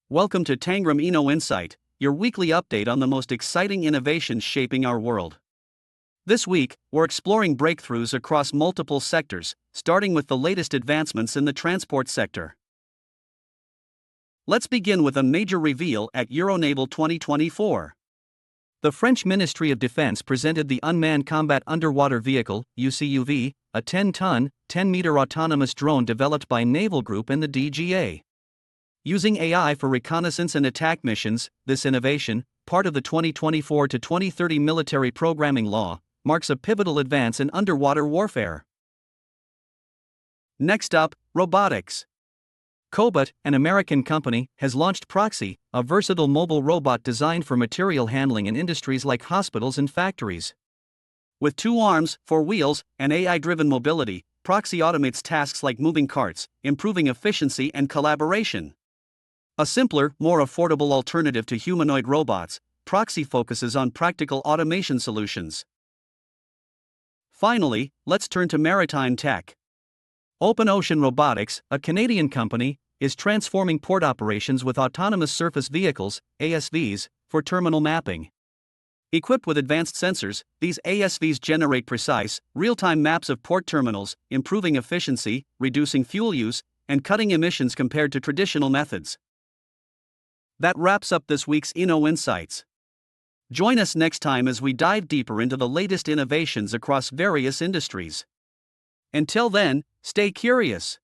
Welcome to Tangram Inno Insight, your weekly update on the most exciting innovations shaping our world. This week, we're exploring breakthroughs across multiple sectors, starting with the latest advancements in the transport sector. Let's begin with a major reveal at Euronaval 2024. The French Ministry of Defense presented the Unmanned Combat Underwater Vehicle, UCUV, a 10-ton, 10-meter autonomous drone developed by Naval Group and the DGA. Using AI for reconnaissance and attack missions, this innovation, part of the 2024 to 2030 military programming law, marks a pivotal advance in underwater warfare. Next up, robotics. Cobot, an American company, has launched Proxie, a versatile mobile robot designed for material handling in industries like hospitals and factories. With 2 arms, 4 wheels, and AI-driven mobility, Proxie automates tasks like moving carts, improving efficiency and collaboration. A simpler, more affordable alternative to humanoid robots, Proxie focuses on practical automation solutions. Finally, let's turn to maritime tech. Ocean Robotics, a Canadian company, is transforming port operations with autonomous surface vehicles, ASVs, for terminal mapping. Equipped with advanced sensors, these ASVs generate precise, real-time maps of port terminals, improving efficiency, reducing fuel use, and cutting emissions compared to traditional methods. That wraps up this week's Inno Insights. Join us next time as we dive deeper into the latest innovations across various industries. Until then, stay curious.